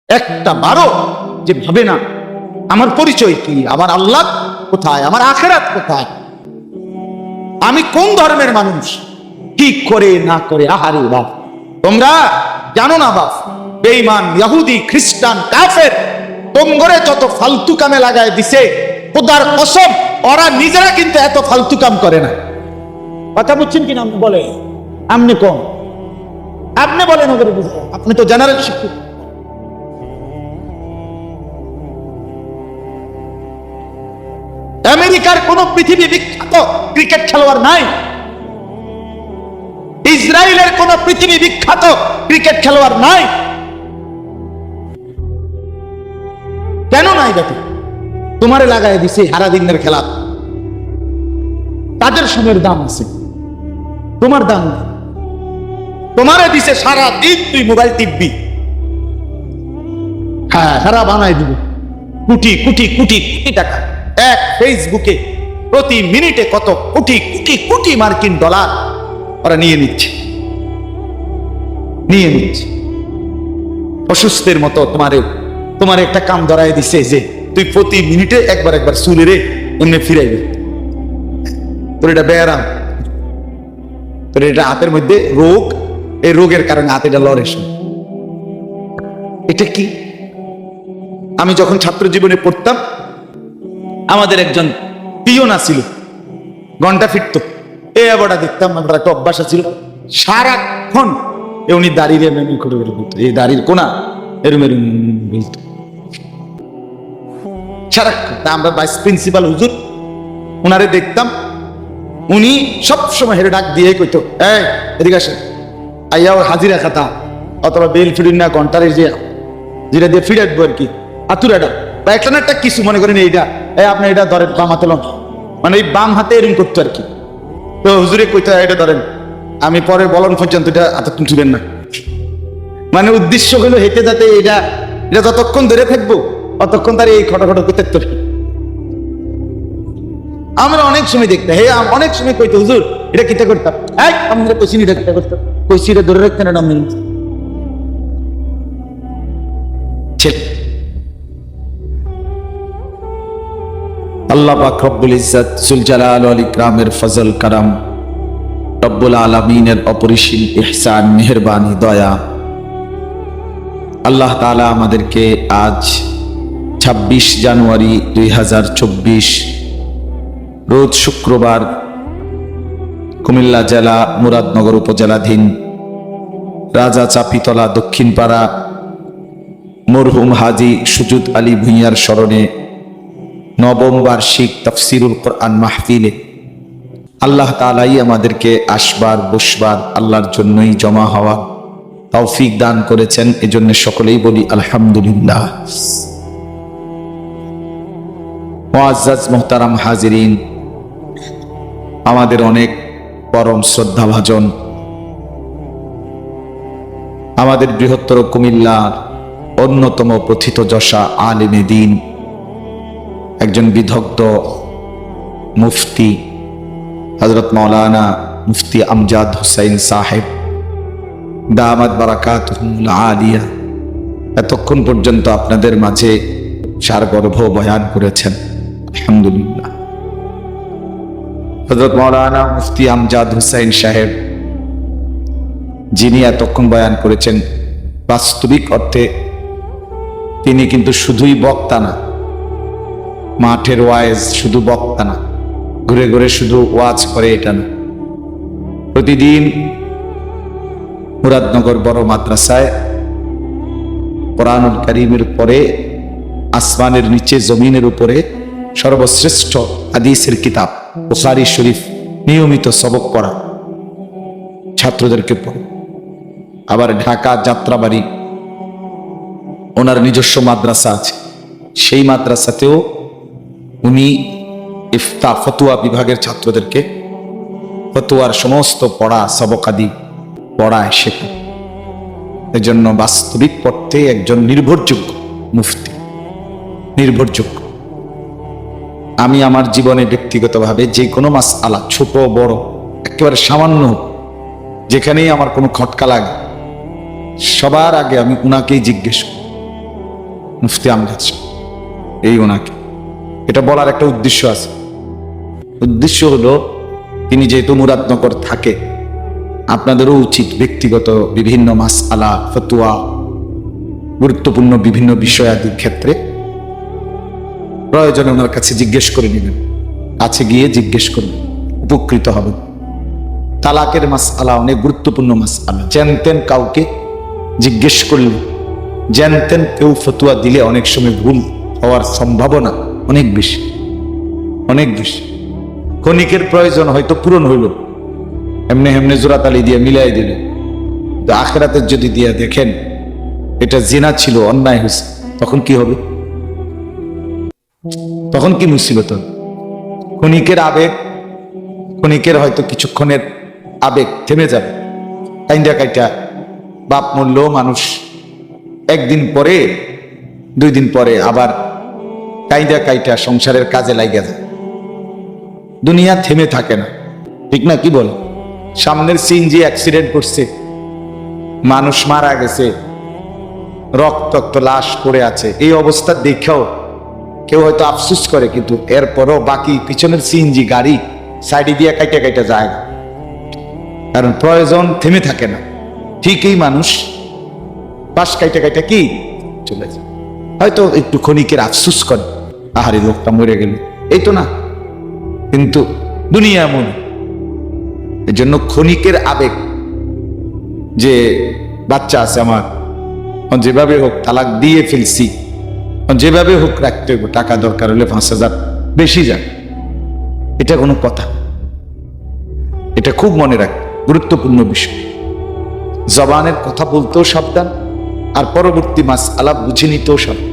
একটা বারো যে ভাবে না আমার পরিচয় কি, আমার আল্লাহ কোথায়, আমার আখেরাত কোথায়, আমি কোন ধর্মের মানুষ, কি করে না করে। আহারে বাপ, তোমরা জানো না বাপ, বেঈমান ইহুদি খ্রিস্টান কাফের তোমগরে যত ফালতু কামে লাগায় দিছে, খোদার কসম ওরা নিজেরা কিন্তু এত ফালতু কাম করে না। কথা বুঝছেন কিনা? আপনি বলেন, আপনি কম, আপনি বলেন ওদের বুঝলেন, আপনি তো জেনারেল শিক্ষিত। আমেরিকার কোন পৃথিবী বিখ্যাত ক্রিকেট খেলোয়াড় নাই, ইসরায়েলের কোন পৃথিবী বিখ্যাত ক্রিকেট খেলোয়াড় নাই। কেন নাই? দেখো, তোমারে লাগাই দিছে সারা দিনের খেলা, তাদের সময়ের দাম আছে, তোমার দাম নেই। তোমারে দিছে সারা দিন তুই মোবাইল টিপবি, হ্যাঁ সারা বানাই দিব কোটি কোটি কোটি কোটি টাকা। এক ফেসবুকে প্রতি মিনিটে কত কোটি কোটি কোটি মার্কিন ডলার ওরা নিয়ে নিচ্ছে। অসুস্থের মতো তোমার একটা কাম ধরাই দিছে যে তুই প্রতি মিনিটে একবার চুলে রে এমনি ফিরাইবে। তোর এটা ব্যায়াম, তোর এটা হাতের মধ্যে রোগ, এই রোগের কারণে হাতে এটা লড়ে। এটা কি? আমি যখন ছাত্র জীবনে পড়তাম, আমাদের একজন পিয়ন ছিল, ঘন্টা ফিরত, এ আবার দেখতাম আমরা একটা অভ্যাস ছিল, সারাক্ষণ উনি দাঁড়িয়ে এমনি করে বলতো, এই দাড়ির কোনা এরম এরম বলতো সারাক্ষণ। তা আমরা ভাইস প্রিন্সিপাল হুজুর ওনারে দেখতাম, উনি সবসময় হেরে ডাক দিয়ে কইতো, এই এদিকে আসেন, আইয়া হাজিরা খাতা অথবা বেল ফিরিন না ঘন্টার যে যেটা দিয়ে ফিরাইবো আর কি, আতুরাটা বা একটা না একটা কিছু মনে করেন এইটা, আপনি এটা ধরেন বাম হাতে লন, মানে এই বাম হাতে এরকম করতো আর কি। তো হুজুরে কইতো এটা ধরেন, আমি পরে বলন পর্যন্ত এটা হাতে তুলবেন না। মানে উদ্দেশ্য হলো হেঁটে যাতে এটা যতক্ষণ ধরে থাকবো অতক্ষণ তার এই খটাখটা করতে থাকতো। আমরা অনেক সময় দেখতাম, অনেক সময় কইতো হুজুর এটা কিতা করতাম, আমাদের কইসিনিটা কিতা করতাম, কইসিটা ধরে রাখতেন না আমি আল্লাহ পাক রব্বুল ইজ্জত জুল জালাল ওয়াল ইকরামের ফজল কারাম, রব্বুল আলামিনের অপরিসীম ইহসান মেহেরবানি দয়া, আল্লাহ তাআলা আমাদেরকে আজ 26 জানুয়ারি 2024 রোজ শুক্রবার কুমিল্লা জেলা মুরাদনগর উপজেলাধীন রাজা চাপিতলা দক্ষিণপাড়া মরহুম হাজী সুজুদ আলী ভূঁইয়ার স্মরণে নবম বার্ষিক তাফসিরুল কোরআন মাহফিলে আল্লাহ তাআলাই আমাদেরকে আসবার বসবার আল্লাহর জন্যই জমা হওয়া তৌফিক দান করেছেন, এজন্য সকলেই বলি আলহামদুলিল্লাহ। মুআজ্জাজ মুহতারাম হাজিরিন, আমাদের অনেক পরম শ্রদ্ধাভাজন, আমাদের বৃহত্তর কুমিল্লার অন্যতম প্রথিতযশা আলেমে দ্বীন, একজন বিদগ্ধ মুফতি হযরত মাওলানা মুফতি আমজাদ হুসাইন সাহেব দামাত বারাকাতুহুল আলিয়া এতক্ষণ পর্যন্ত আপনাদের মাঝে সারগর্ভ বয়ান করেছেন, আলহামদুলিল্লাহ। হযরত মাওলানা মুফতি আমজাদ হুসাইন সাহেব যিনি এতক্ষণ বয়ান করেছেন, বাস্তবিক অর্থে তিনি কিন্তু শুধুই বক্তা না, মাঠের ওয়াইজ শুধু বক্তা না, ঘুরে ঘুরে শুধু ওয়াজ করে এটা না, প্রতিদিন মুরাদনগর বড় মাদ্রাসায় কোরআনুল কারীমের পরে আসমানের নিচে জমিনের উপরে সর্বশ্রেষ্ঠ হাদিসের কিতাব বুখারী শরীফ নিয়মিত সবক পড়া ছাত্রদেরকে পড়ে। আবার ঢাকা যাত্রাবাড়ি ওনার নিজস্ব মাদ্রাসা আছে, সেই মাদ্রাসাতেও উনি ইফতা ফতুয়া বিভাগের ছাত্রদেরকে ফতুয়ার সমস্ত পড়া সবকাদি পড়ায় শেখায়। এজন্য বাস্তবিক পড়তে একজন নির্ভরযোগ্য মুফতি, নির্ভরযোগ্য। আমি আমার জীবনে ব্যক্তিগতভাবে যে কোনো মাসআলা ছোট বড় একেবারে সামান্য যেখানেই আমার কোনো খটকা লাগে সবার আগে আমি উনাকেই জিজ্ঞেস করি, মুফতি আমজাদ সাহেব, এই ওনাকে। এটা বলার একটা উদ্দেশ্য আছে। উদ্দেশ্য হলো তিনি যেহেতু মুরাদনগর থাকে, আপনাদেরও উচিত ব্যক্তিগত বিভিন্ন মাসআলা, ফতোয়া, গুরুত্বপূর্ণ বিভিন্ন বিষয়াদির ক্ষেত্রে প্রয়োজনে ওনার কাছে জিজ্ঞেস করে নেবেন, কাছে গিয়ে জিজ্ঞেস করবেন, উপকৃত হবেন। তালাকের মাসআলা অনেক গুরুত্বপূর্ণ মাসআলা। জানতেন কাউকে জিজ্ঞেস করলে, জানতেন কেউ ফতোয়া দিলে অনেক সময় ভুল হওয়ার সম্ভাবনা অনেক বেশি, অনেক বেশি। ক্ষণিকের প্রয়োজন হয়তো পূরণ হইল, এমনি এমনি জোড়াতালি দিয়ে মিলাই দিল, কিন্তু আখিরাতের যদি দিয়ে দেখেন এটা জিনা ছিল, অন্যায় হয়েছে, তখন কি হবে? তখন কি মুসিবত? ক্ষণিকের আবেগ, ক্ষণিকের হয়তো কিছুক্ষণের আবেগ থেমে যাবে। কাইন্দা কাইটা বাপ মরলেও মানুষ একদিন পরে, 2 দিন পরে আবার কাইন্দা কাইটা সংসারের কাজে লাগিয়ে যায়। দুনিয়া থেমে থাকে না, ঠিক না? কি বল? সামনের সিএনজি অ্যাক্সিডেন্ট করছে, মানুষ মারা গেছে, রক্তাক্ত লাশ পড়ে আছে, এই অবস্থা দেখেও কেউ হয়তো আফসোস করে, কিন্তু এরপরও বাকি পিছনের সিএনজি গাড়ি সাইডে দিয়ে কাইটা কাইটা যায় না, কারণ প্রয়োজন থেমে থাকে না। ঠিকই মানুষ পাশ কাইটা কাইটা কি চলে যায়, হয়তো একটু ক্ষণিকের আফসোস করে, আহারে লোকটা মরে গেল, এই তো না, কিন্তু দুনিয়া এমন। এই জন্য ক্ষণিকের আবেগ, যে বাচ্চা আছে আমার, যেভাবে হোক তালাক দিয়ে ফেলছি, যেভাবে হোক রাখতে হবে, টাকা দরকার হলে 5,000 বেশি যাক, এটা কোনো কথা? এটা খুব মনে রাখ, গুরুত্বপূর্ণ বিষয়। জবানের কথা বলতেও সাবধান, আর পরবর্তী মাসআলা বুঝে নিতেও সাবধান।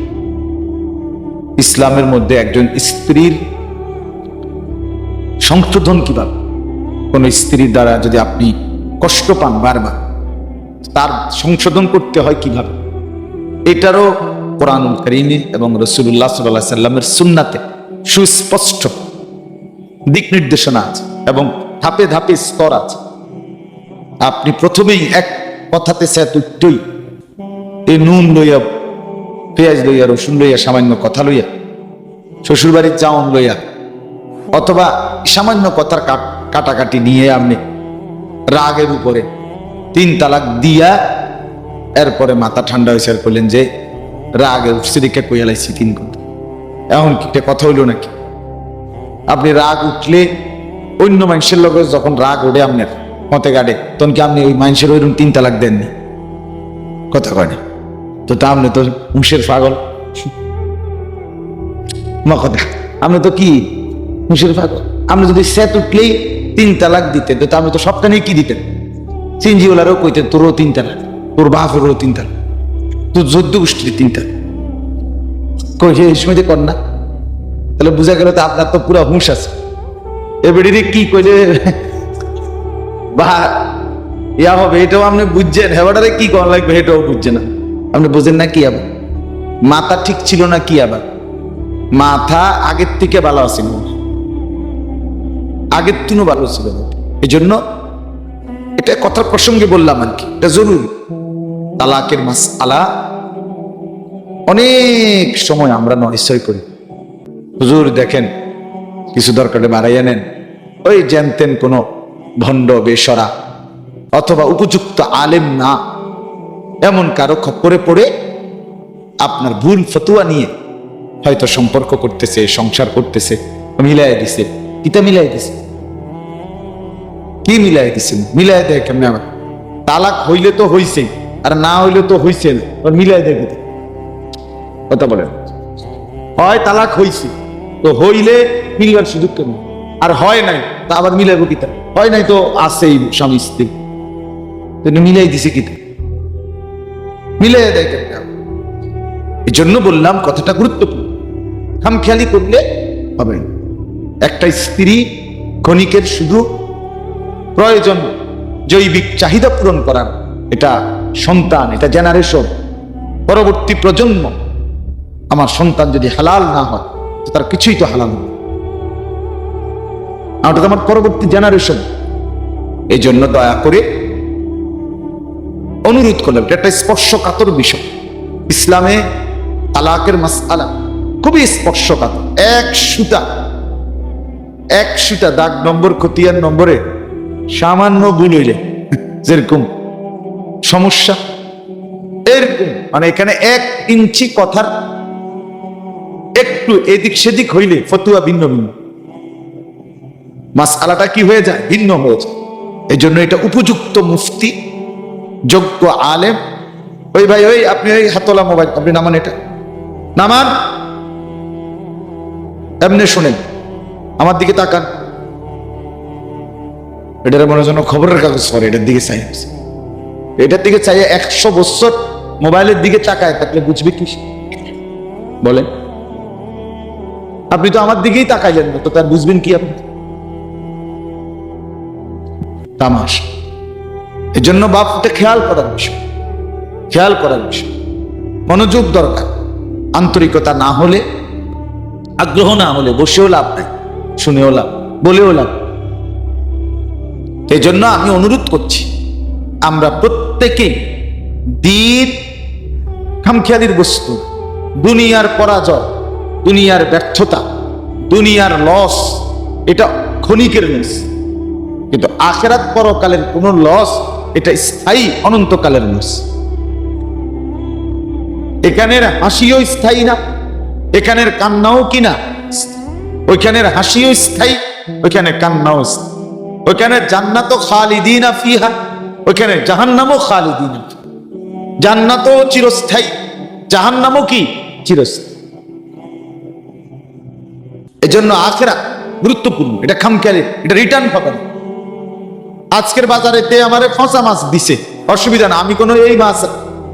ইসলামের মধ্যে একজন স্ত্রীর সংশোধন কিভাবে, কোন স্ত্রীর দ্বারা যদি আপনি কষ্ট পান বারবার, তার সংশোধন করতে হয় কিভাবে, এটারও কোরআনুল কারীমে এবং রাসূলুল্লাহ সাল্লাল্লাহু আলাইহি সাল্লামের সুন্নাতে সুস্পষ্ট দিক নির্দেশনা আছে এবং ধাপে ধাপে স্তর আছে। আপনি প্রথমেই এক কথাতে সেতুই এই নুন লইয়া, পেঁয়াজ লইয়া, রসুন লইয়া, সামান্য কথা লইয়া, শ্বশুর বাড়ির চাউন লইয়া, অথবা সামান্য কথার কাটাকাটি নিয়ে আপনি রাগের উপরে 3 তালাক দিয়া এরপরে মাথা ঠান্ডা হয়েছে আর করলেন যে রাগে উঠছে দেখে কইয়ালাইছি 3 কথা। এখন কি কথা হইল নাকি? আপনি রাগ উঠলে অন্য মানুষের লোক যখন রাগ ওঠে আপনার মতে গাড়ে, তখন কি আপনি ওই মানুষের ওইরকম 3 তালাক দেননি? কথা কয় না তো, তা আপনি তো হুঁশের পাগল। কথা, আপনি তো কি হুঁশের পাগল? আপনি যদি সেত উঠলেই 3 তালাক দিতেন, তো আপনি তো সবখানেই কি দিতেন? সিনজিওলারও কইতেন তোরও 3 তালাক, তোর বাপেরও 3 তালাক, তোর 14 গোষ্ঠীর 3 তালাক, কই এই সময় কর না? তাহলে বোঝা গেল তো আপনার তো পুরো হুঁশ আছে। এবারে কি কইলে বা ইয়া হবে, এটাও আপনি বুঝছেন, হেবাটারে কি করা লাগবে এটাও বুঝছেন না, আপনি বুঝেন না কি আবার মাথা ঠিক ছিল না কি? আবার মাথা আগের থেকে ভালো আছিল, আগের তুনও ভালো ছিল। এই জন্য এটা কথার প্রসঙ্গে বললাম আর কি, এটা জরুরি। তালাকের মাসআলা অনেক সময় আমরা নয়সই করি, হুজুর দেখেন কিছু দরকারে বাড়াইয়া নেন, ওই জানতেন কোন ভণ্ড বেশরা অথবা উপযুক্ত আলেম না এমন কারো খপ্পরে পড়ে আপনার ভুল ফতুয়া নিয়ে হয়তো সম্পর্ক করতেছে, সংসার করতেছে, মিলাই দিছে। কিতা মিলাই দিছে? কি মিলাই দিছে? মিলাই দেয় কেমনে? আমার তালাক হইলে তো হইছে, আর না হইলে তো হইছে না, মিলাই দেয় কথা বলেন। হয় তালাক হইছে তো হইলে মিলবার সুযোগ কেন, আর হয় নাই তা আবার মিলাইব কিতা? হয় নাই তো আছেই স্বামী স্ত্রী, মিলাই দিছে কিতা? মিলাই দেয় কেমনে? এই জন্য বললাম কথাটা গুরুত্বপূর্ণ, খামখেয়ালি করলে হবে না। একটা স্ত্রী ক্ষণিকের শুধু প্রয়োজন জৈবিক চাহিদা পূরণ করার, এটা সন্তান, এটা জেনারেশন, পরবর্তী প্রজন্ম। আমার সন্তান যদি হালাল না হয় তো তার কিছুই তো হালাল নয়, ওটা তো আমার পরবর্তী জেনারেশন। এই জন্য দয়া করে অনুরোধ করলাম, এটা একটা স্পর্শকাতর বিষয়। ইসলামে তালাকের মাসআলা খুবই স্পর্শকাতর। এক সুতা দাগ নম্বর খতিয়ান নম্বরে সামান্য ভুল হইলে যেরকম সমস্যা, এরকম মানে এখানে 1 ইঞ্চি কথার একটু এদিক সেদিক হইলে ফতুয়া ভিন্ন ভিন্ন, মাসআলাটা কি হয়ে যায়? ভিন্ন হয়ে যায়। এই জন্য এটা উপযুক্ত মুফতি, যোগ্য আলেম। ওই ভাই, ওই আপনি ওই হাতলা মোবাইল আপনি নামান, এটা নামান, এমনি শোনেন, আমার দিকে তাকান। এটার মনে যেন খবরের কাগজ পড়ে, এটার দিকে চাই, এটার দিকে চাইয়ে 100 বছর মোবাইলের দিকে তাকায় থাকলে বুঝবে কি? বলেন, আপনি তো আমার দিকেই তাকাইলেন না, তো তার বুঝবেন কি আপনি? তামাশা। এই জন্য বাপটা খেয়াল করার বিষয়, খেয়াল করার বিষয়, মনোযোগ দরকার। আন্তরিকতা না হলে, আগ্রহ না হলে বসেও লাভ নাই, শুনেও লাভ, বলেও লাভ। এই জন্য আমি অনুরোধ করছি, আমরা প্রত্যেকেই দ্বীন খামখেয়ালির বস্তু, দুনিয়ার পরাজয়, দুনিয়ার ব্যর্থতা, দুনিয়ার লস, এটা ক্ষণিকের লস, কিন্তু আখিরাত পরকালের কোন লস, এটা স্থায়ী অনন্তকালের লস। এখানের হাসিও স্থায়ী না, এখানের কান্নাও কি না, ওইখানের হাসিও স্থায়ী, ওইখানে কান্নাও স্থায়ী। ওইখানে জান্নাত খালিদিনা ফিহা, ওইখানে জাহান্নামও খালিদিনা। জান্নাতও চিরস্থায়ী, জাহান্নামও কি চিরস্থায়ী। এজন্য আখিরাত গুরুত্বপূর্ণ, এটা খামখেয়ালি, এটা রিটার্ন পাবে না। আজকের বাজারে তে আমারে ফসা মাছ দিছে, অসুবিধা না, আমি কোনো এই মাছ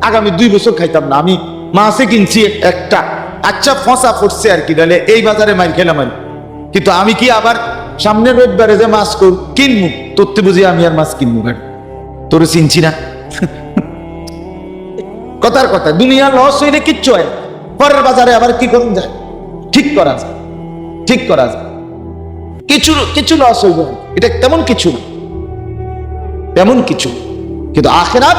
আগামী 2 বছর খাইতাম না, আমি মাছে কিনছি একটা, আচ্ছা ফসা পড়ছে আর কি, তাহলে এই বাজারে মাইল খেলাম আর। কিন্তু আমি কি আবার সামনের রোববারে যে মাছ কিনবো, তোরতে বুঝি আমি আর মাছ কিনবো? তোর চিনছি না। কথার কথা, দুনিয়া লস হইলে কিচ্ছু হয়, পরের বাজারে আবার কি করুন যায়, ঠিক করা যায়, ঠিক করা যায়। কিছু লস হইব, এটা তেমন কিছু না, তেমন কিছু। কিন্তু আখিরাত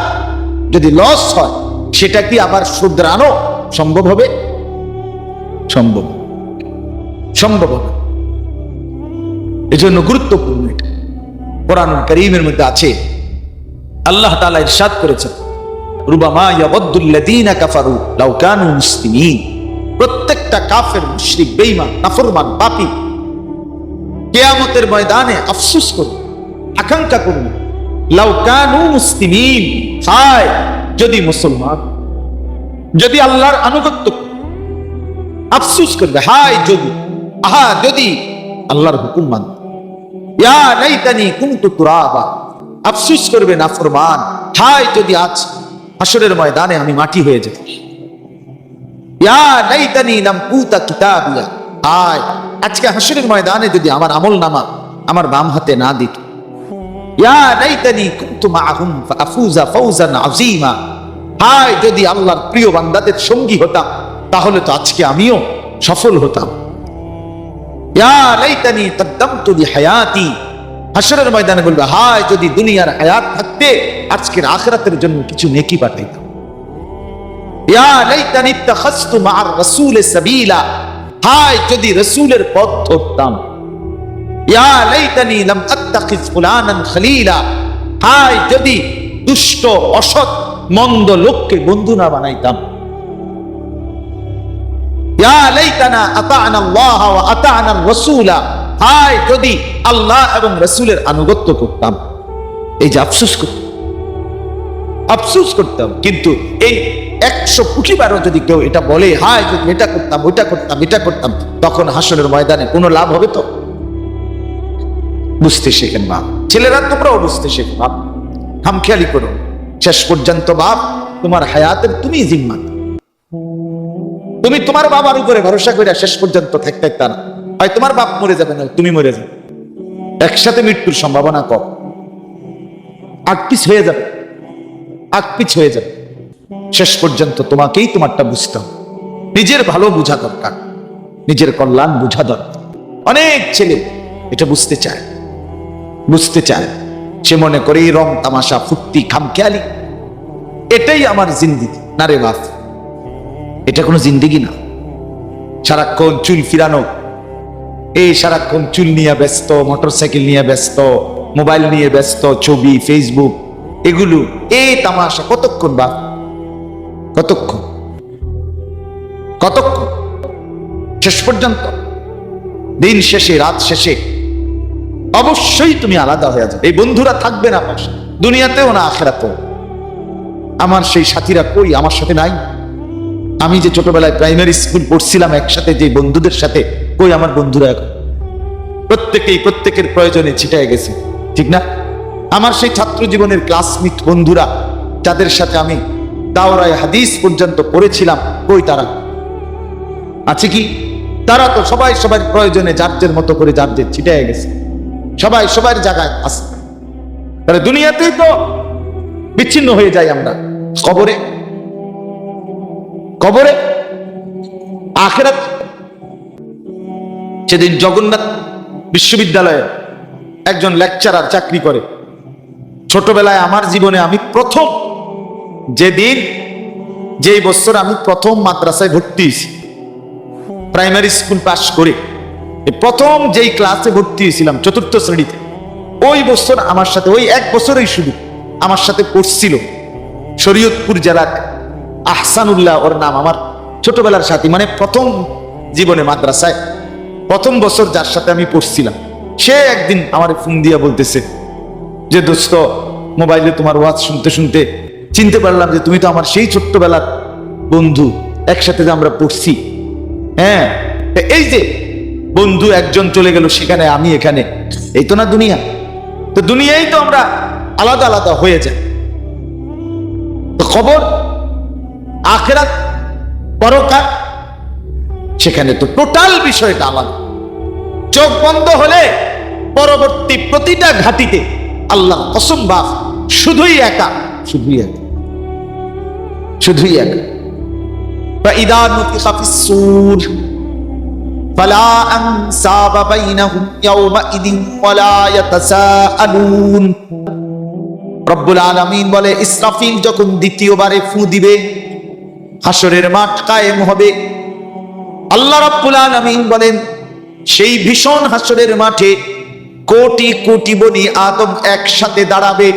যদি লস হয়, সেটা কি আবার শুধরানো সম্ভব হবে? সম্ভব, সম্ভব হবে। এজন্য গুরুত্বপূর্ণ এটা। কোরআনুল কারীমের মধ্যে আছে, আল্লাহ তাআলা ইরশাদ করেছেন, রুবামা ইয়াওয়াদ্দুল্লাযীনা কাফারু লাউ কানু মুসলিমিন। প্রত্যেকটা কাফের, মুশরিক, বেঈমান, নাফরমান, পাপী কিয়ামতের ময়দানে আফসোস করবে, আকাঙ্ক্ষা করবে, লাউ কানু মুসলিমিন, হায় যদি মুসলমান, যদি আল্লাহর আনুগত্য, আফসোস করবে, হায় যদি, আহা যদি আল্লাহর হুকুম মান, ইয়া লাইতানি কুনতু তুরাবা, আফসোস করবে নাফরমান, হায় যদি আজ হাসরের ময়দানে আমি মাটি হয়ে যেত, ইয়া লাইতানি লাম উতা কিতাবিয়া, হায় আজকে হাসরের ময়দানে যদি আমার আমলনামা আমার বাম হাতে না দিত, ইয়া লাইতানি কুনতু মাআহুম ফাআফুজা ফাওজান আযীমা, হায় যদি আল্লাহর প্রিয় বান্দাদের সঙ্গী হতাম, তাহলে তো আজকে আমিও সফল হতাম। ইয়া লাইতানি কদ্দামতু লিহায়াতি, হাসরের ময়দানে বলবে, হায় যদি দুনিয়ার হায়াত থাকতে আজকের আখিরাতের জন্য কিছু নেকি পাঠাইতাম। ইয়া লাইতানি ইত্তাখাযতু মা'আর রাসূলি সাবিলা, হায় যদি রাসূলের পথ ধরতাম। ইয়া লাইতানি লাম আত্তাখিয ফুলানান খলীলা, হায় যদি দুষ্ট, অসৎ, মন্দ লোককে বন্ধু না বানাইতাম। ইয়া লাইতানা আতা'না আল্লাহ ওয়া আতা'না আর-রাসূলা, হায় যদি আল্লাহ এবং রাসূলের আনুগত্য করতাম। এই যে আফসোস করতাম, আফসোস করতাম। কিন্তু এই 100 কোটি বারও যদি কেউ এটা বলে, হায় যদি এটা করতাম, ওইটা করতাম, এটা করতাম, তখন হাসরের ময়দানে কোনো লাভ হবে? তো বুঝতে শেখেন বাপ, ছেলেরা তোমরাও বুঝতে শেখো বাপ, খামখেয়ালি করো। শেষ পর্যন্ত বাপ তোমার হায়াতের তুমি জিম্মান, তুমি তোমার বাবার উপরে ভরসা করে শেষ পর্যন্ত থাকতে তা না, হয় তোমার বাপ মরে যাবে না তুমি মরে যাবে, একসাথে মৃত্যুর সম্ভাবনা কম, আগপিছ হয়ে যাবে, আগপিছ হয়ে যাবে। শেষ পর্যন্ত তোমাকেই তোমারটা বুঝতে হবে, নিজের ভালো বোঝা দরকার, নিজের কল্যাণ বোঝা দরকার। অনেক ছেলে এটা বুঝতে চায়, বুঝতে চায়, সে মনে করে রং তামাশা, ফুর্তি, খামখেয়ালি, এটাই আমার জিন্দেগি। না রে বাপ, এটা কোনো জিন্দেগি না। সারাক্ষণ চুল ফিরানো, এই সারাক্ষণ চুল নিয়ে ব্যস্ত, মোটরসাইকেল নিয়ে ব্যস্ত, মোবাইল নিয়ে ব্যস্ত, ছবি, ফেসবুক, এগুলো এই তামাশা কতক্ষণ বা কতক্ষণ কতক্ষণ? শেষ পর্যন্ত দিন শেষে, রাত শেষে অবশ্যই তুমি আলাদা হয়ে যাবে। এই বন্ধুরা থাকবে না পাশে, দুনিয়াতেও না আখিরাতেও। আমার সেই সাথীরা কই? আমার সাথে নাই। আমি যে ছোটবেলায় প্রাইমারি স্কুল পড়ছিলাম একসাথে, যে বন্ধুদের সাথে, কই আমার বন্ধুরা এখন? প্রত্যেকেই প্রত্যেকের প্রয়োজনে ছিটায় গেছে, ঠিক না? আমার সেই ছাত্র জীবনের ক্লাসমেট বন্ধুরা, যাদের সাথে আমি দাওরায়ে হাদিস পর্যন্ত পড়েছিলাম, কই তারা? আছে কি? তারা তো সবাই সবার প্রয়োজনে যার যার মতো করে যার যে ছিটায় গেছে, সবাই সবার জায়গায় আছে। তাহলে দুনিয়াতেই তো বিচ্ছিন্ন হয়ে যাই আমরা, কবরে কবরে আখিরাত। সেদিন জগন্নাথ বিশ্ববিদ্যালয়ে একজন লেকচারার চাকরি করে। ছোটবেলায় আমার জীবনে আমি প্রথম, যেই বছর আমি প্রথম মাদ্রাসায় ভর্তি হয়েছি, প্রাইমারি স্কুল পাশ করে প্রথম যেই ক্লাসে ভর্তি হয়েছিলাম, চতুর্থ শ্রেণীতে, ওই বছর আমার সাথে, ওই এক বছরেই শুধু আমার সাথে পড়ছিল শরীয়তপুর জেলার আহসানুল্লাহ, ওর নাম, আমার ছোটবেলার সাথী, মানে প্রথম জীবনে মাদ্রাসায় প্রথম বছর যার সাথে আমি পড়ছিলাম। সে একদিন আমার ফোন দিয়া বলতেছে যে, দোস্ত, মোবাইলে তোমার ওয়াজ শুনতে শুনতে চিনতে পারলাম যে তুমি তো আমার সেই ছোট্টবেলার বন্ধু, একসাথে যে আমরা পড়ছি। হ্যাঁ, এই যে বন্ধু একজন চলে গেল, সেখানে আমি এখানে, এই তো না দুনিয়া। তো দুনিয়ায় তো আমরা আলাদা আলাদা হয়ে যায়। তো খবর আখিরাত, পরকাল, সেখানে তো টোটাল বিষয়টা আলাদা। চোখ বন্ধ হলে পরবর্তী প্রতিটা ঘাটিতে আল্লাহ কসম বাপ শুধুই একা, শুধুই একা, শুধুই একা। فإذا نفخ في الصور فلا أنساب بينهم يومئذ ولا يتساءلون। রব্বুল আলামিন বলে, ইসরাফিল যখন দ্বিতীয়বারে ফু দিবে, হাসরের মাঠ কায়েম হবে। আল্লাহ রাব্বুল আলামিন বলেন, সেই ভীষণ হাসরের মাঠে কোটি কোটি বনি আদম একসাথে দাঁড়াবে।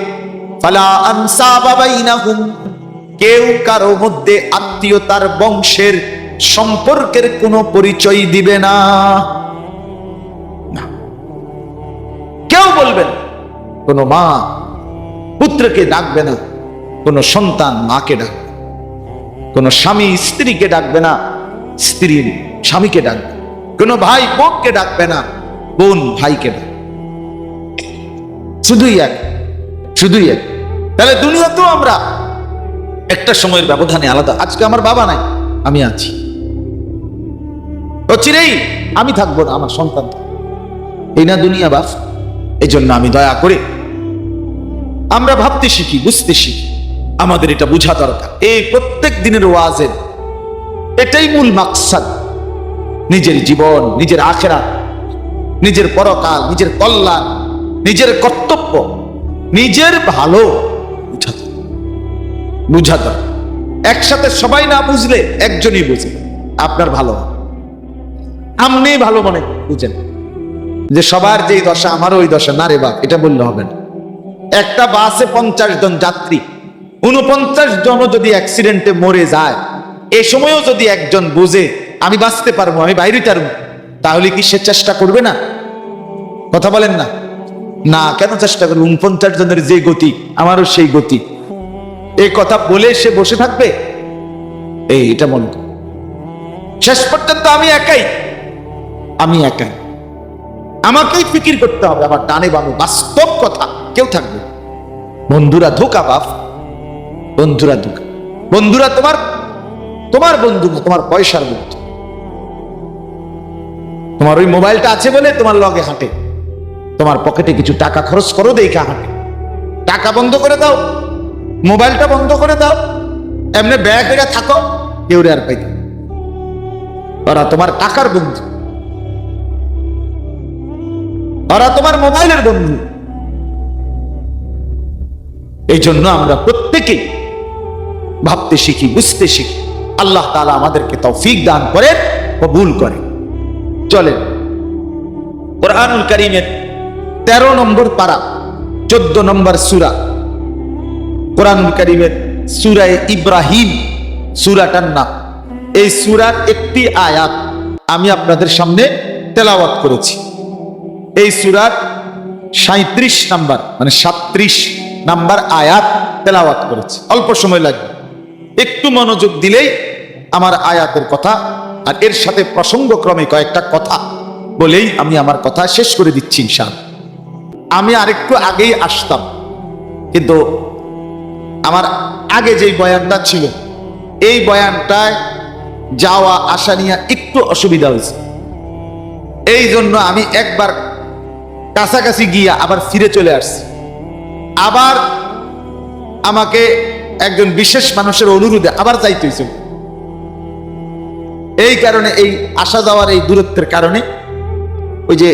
ফালা আনসাবা বাইনাহুম, কেউ কারো মধ্যে আত্মীয়তার, বংশের, সম্পর্কের কোনো পরিচয় দিবে না। কেউ বলবেন, কোনো মা পুত্রকে ডাকবে না, কোনো সন্তান মাকে ডাকবে, কোনো স্বামী স্ত্রীকে ডাকবে না, স্ত্রীর স্বামীকে ডাকবে, কোনো ভাই বোনকে ডাকবে না, বোন ভাইকে ডাকবে। শুধুই এক, শুধুই এক। তাহলে দুনিয়া তো আমরা একটা সময়ের ব্যবধানে আলাদা। আজকে আমার বাবা নাই, আমি আছি, চিরেই আমি থাকবো না, আমার সন্তান থাকবে। এই না দুনিয়া বাস। এই জন্য আমি দয়া করে আমরা ভাবতে শিখি, বুঝতে শিখি। আমাদের এটা বোঝা দরকার। এই প্রত্যেক দিনের ওয়াজের এটাই মূল মাকসাদ। নিজের জীবন, নিজের আখিরাত, নিজের পরকাল, নিজের কল্যাণ, নিজের কর্তব্য, নিজের ভালো বুঝা দরকার। একসাথে সবাই না বুঝলে একজনই বুঝে আপনার ভালো, আপনি ভালো মনে বুঝেন যে সবার যেই দশা আমারও ওই দশা। না রে বাপ, এটা বললে হবে না। একটা বাসে 50 জন যাত্রী, 49 জনও যদি অ্যাক্সিডেন্টে মরে যায়, এ সময়ও যদি একজন বুঝে আমি বাঁচতে পারবো, আমি বাইরে পারবো, তাহলে কি সে চেষ্টা করবে না? কথা বলেন না? না, কেন চেষ্টা করবে? 49 জনের যে গতি, আমারও সেই গতি, এই কথা বলে সে বসে থাকবে? এটা মনে কর, শেষ পর্যন্ত আমি একাই, আমি একাই, আমাকেই ফিকির করতে হবে। আমার ডানে বামে বাস্তব কথা কেউ থাকবে। বন্ধুরা ধোকা বাপ, বন্ধুরা ধোকা। বন্ধুরা তোমার তোমার বন্ধু না, তোমার পয়সার বন্ধু। তোমার ওই মোবাইলটা আছে বলে তোমার লগে হাঁটে, তোমার পকেটে কিছু টাকা খরচ করো দেখা হাঁটে। টাকা বন্ধ করে দাও, মোবাইলটা বন্ধ করে দাও, এমনি ব্যাগ করে থাকো, কেউ আর পাইতে। ওরা তোমার টাকার বন্ধু, ওরা তোমার মোবাইলের বন্ধু। এই জন্য আমরা প্রত্যেকেই ভাবতে শিখি, বুঝতে শিখি। আল্লাহ তাআলা আমাদেরকে তৌফিক দান করেন, কবুল করেন। চলেন কোরআনুল কারীমের 13 নম্বর পারা 14 নম্বর সূরা, কোরআনুল কারীমের সূরা ইব্রাহিম সূরাটার নাম। এই সূরার একটি আয়াত আমি আপনাদের সামনে তেলাওয়াত করেছি। এই সূরার 37 নাম্বার মানে 37 নাম্বার আয়াত তেলাওয়াত করেছি। অল্প সময় লাগবে, একটু মনোযোগ দিলেই আমার আয়াতের কথা আর এর সাথে প্রসঙ্গক্রমে কয়েকটা কথা বলেই আমি আমার কথা শেষ করে দিচ্ছি ইনশাআল্লাহ। আমি আরেকটু আগেই আসতাম, কিন্তু আমার আগে যেই বয়ানটা ছিল এই বয়ানটায় যাওয়া আসা নিয়ে একটু অসুবিধা হয়েছে। এই জন্য আমি একবার কাছাকাছি গিয়া আবার ফিরে চলে আসছি। আবার আমাকে একজন বিশেষ মানুষের অনুরোধে আবার যাইতে হয়েছিল। এই কারণে এই আসা যাওয়ার এই দূরত্বের কারণে ওই যে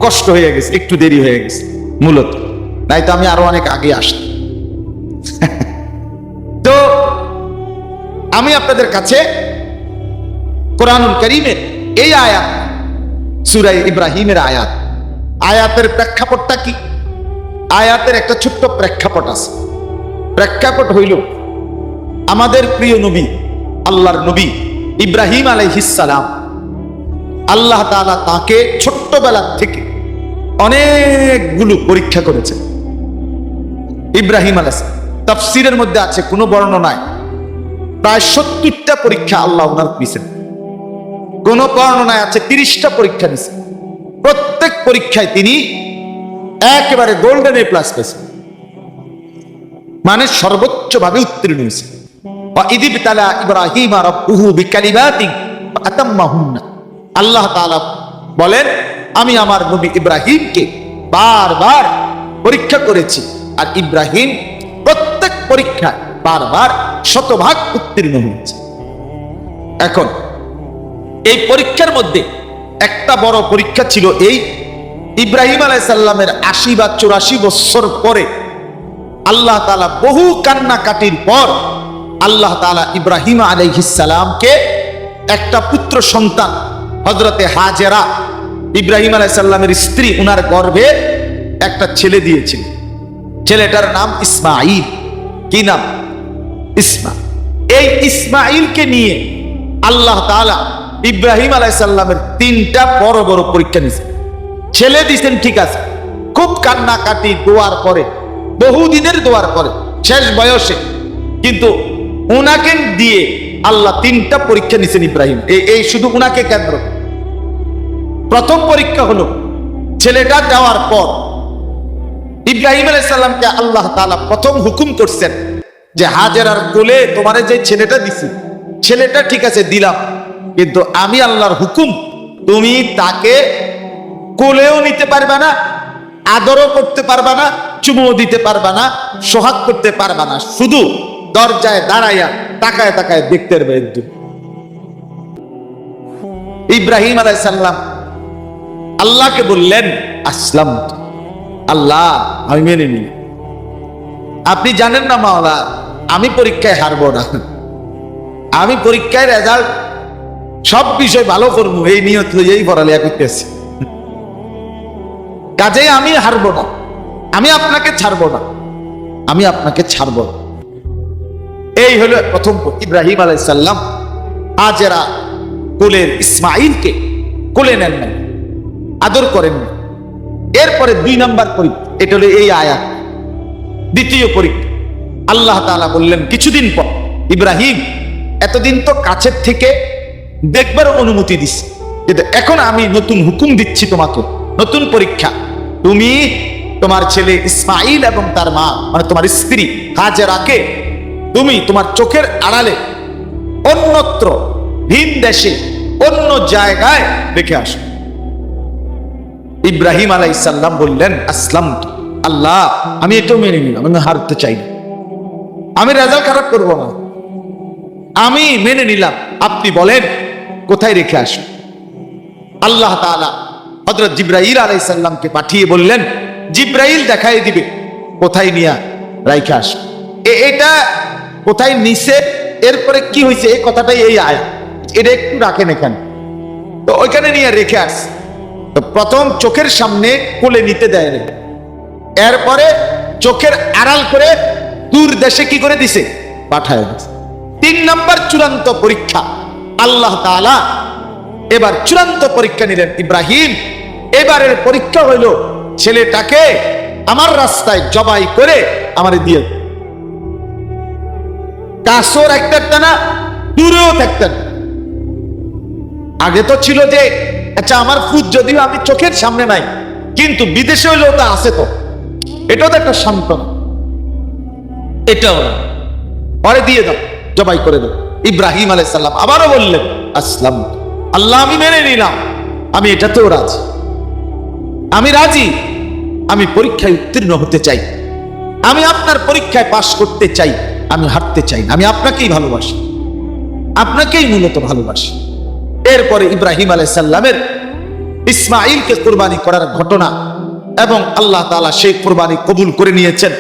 কষ্ট হয়ে গেছে, একটু দেরি হয়ে গেছে মূলত, নাই তো আমি আরো অনেক আগে আসতাম। তো আমি আপনাদের কাছে কোরআনুল কারীমের এই আয়াত, সূরা ইব্রাহিমের আয়াত, আয়াতের প্রেক্ষাপটটা কি? আয়াতের একটা ছোট্ট প্রেক্ষাপট আছে। প্রেক্ষাপট হইল আমাদের প্রিয় নবী, আল্লাহর নবী ইব্রাহিম আলাইহিস সালাম, আল্লাহ তাআলা তাকে ছোট্টবেলা থেকে অনেকগুলো পরীক্ষা করেছেন। ইব্রাহিম আলাইহিস সালাম তাফসীরের মধ্যে আছে, কোনো বর্ণনায় প্রায় 70টা পরীক্ষা আল্লাহ ওনার নিয়েছেন। কোন বর্ণনায় আছে 30টা পরীক্ষা নিয়েছেন। প্রত্যেক পরীক্ষায় তিনি একেবারে গোল্ডেন এ প্লাস পেয়েছেন, মানে সর্বোচ্চ ভাবে উত্তীর্ণ হয়েছে। ইযিবতালা ইব্রাহিমা রাব্বুহু বিকালিমাতিন ফাতাম্মাহুন্না। আল্লাহ তাআলা বলেন, আমি আমার নবী ইব্রাহিমকে বারবার পরীক্ষা করেছি, আর ইব্রাহিম প্রত্যেক পরীক্ষায় বারবার শতভাগ উত্তীর্ণ হয়েছে। এখন এই পরীক্ষার মধ্যে একটা বড় পরীক্ষা ছিল এই ইব্রাহিম আলাইহিস সালামের 80 বা 84 বছর পরে আল্লাহ তাআলা বহু কান্নাকাটির পর আল্লাহ তাআলা ইব্রাহিম আলাইহিস সালামকে একটা পুত্র সন্তান হযরতে হাজেরা, ইব্রাহিম আলাইহিস সালামের স্ত্রী, উনার গর্ভে একটা ছেলে দিয়েছিল। ছেলেটার নাম ইসমাঈল। কি নাম? ইসমাঈল। এই ইসমাঈলকে নিয়ে আল্লাহ তাআলা ইব্রাহিম আলাইহিস সালামের 3টা বড় বড় পরীক্ষা নিয়েছেন। ছেলে দিয়েছেন ঠিক আছে, খুব কান্নাকাটি দোয়ার পরে, বহুদিনের দোয়ার পরে, শেষ বয়সে, কিন্তু উনাকে দিয়ে আল্লাহ 3টা পরীক্ষা নিয়েছেন ইব্রাহিম। এই শুধু উনাকে কেন্দ্র। প্রথম পরীক্ষা হলো ছেলেটা দেওয়ার পর ইব্রাহিম আলাইহিস সালামকে আল্লাহ তাআলা প্রথম হুকুম করছেন যে হাজেরার কোলে তোমারে যে ছেলেটা দিছি, ছেলেটা ঠিক আছে দিলাম, কিন্তু আমি আল্লাহর হুকুম, তুমি তাকে কোলেও নিতে পারবে না, আদরও করতে পারবে না, চুমুও দিতে পারবে না, সোহাগ করতে পারবে না, শুধু দরজায় দাঁড়াইয়া তাকায় তাকায় দেখতে পারবে। ইব্রাহিম আলাইহিস সালাম আল্লাহকে বললেন, আসলাম, আল্লাহ আমি মেনে নিই। আপনি জানেন না মাওলা, আমি পরীক্ষায় হারবো না, আমি পরীক্ষায় রেজাল্ট সব বিষয় ভালো করবো, এই নিয়ত লইয়াই পড়ালেখা করতেছি, কাজেই আমি হারবো না, আমি আপনাকে ছাড়বো না, আমি আপনাকে ছাড়বো না। এই হলো প্রথম। ইব্রাহিম আলাইহিস সালাম হাজেরা কোলের ইসমাঈলকে কোলে নেন না, আদর করেন না। এরপরে 2 নাম্বার পরীক্ষা, এটা হলো এই আয়াত, দ্বিতীয় পরীক্ষা। আল্লাহ তাআলা বললেন কিছুদিন পর, ইব্রাহিম এতদিন তো কাছের থেকে দেখবার অনুমতি দিচ্ছি, কিন্তু এখন আমি নতুন হুকুম দিচ্ছি তোমাকে, নতুন পরীক্ষা। তুমি তোমার ছেলে ইসমাঈল এবং তার মা মানে তোমার স্ত্রী হাজেরাকে তুমি তোমার চোখের আড়ালে অন্যত্র, ভিন দেশে, অন্য জায়গায় রেখে আসো। ইব্রাহিম আলাইহিস সালাম বললেন, আসলাম, আল্লাহ আমি এটাও মেনে নিলাম, আমি হারতে চাই না, আমি রেজাল্ট খারাপ করব না, আমি মেনে নিলাম, আপনি বলেন কোথায় রেখে আসো। আল্লাহ তাআলা হযরত জিবরাইল আলাইহিস সালামকে পাঠিয়ে বললেন, জিবরাইল দেখাই দিবে কোথায় নিয়ে রাইখে আসো। এটা কোথায় নিছে এরপরে কি হয়েছে এই কথাটাই এই আয়াত, এটা একটু রাখেন এখানে। তো ওইখানে নিয়ে রেখে আসছে। তো প্রথম চোখের সামনে কোলে নিতে দেয় না, এরপরে চোখের আড়াল করে দূর দেশে কি করে দিছে, পাঠায় দিছে। 3 নম্বর চূড়ান্ত পরীক্ষা, আল্লাহ তাআলা এবার চূড়ান্ত পরীক্ষা নিলেন ইব্রাহিম। এবারের পরীক্ষা হইল ছেলেটাকে আমার রাস্তায় জবাই করে আমারে দিয়ে, কাছেও রাখতেন না, দূরেও থাকতেন। আগে তো ছিল যে আচ্ছা আমার ফুট যদিও আমি চোখের সামনে নাই, কিন্তু বিদেশে হইলেও তা আছে, তো এটাও তো একটা সান্ত্বনা। এটাও না, পরে দিয়ে দাও, জবাই করে দাও। ইব্রাহিম আলাইহিস সালাম আবারও বললেন আসলাম, আল্লাহ আমি মেনে নিলাম, আমি এটাতেও রাজি, আমি রাজি, আমি পরীক্ষায় উত্তীর্ণ হতে চাই, আমি আপনার পরীক্ষায় পাশ করতে চাই, আমি হারতে চাই না, আমি আপনাকেই ভালোবাসি, আপনাকেই মূলত ভালোবাসি। এরপরে ইব্রাহিম আলাইহিস সালামের ইসমাঈলকে কুরবানি করার ঘটনা এবং আল্লাহ তাআলা সেই কুরবানি কবুল করে নিয়েছেন,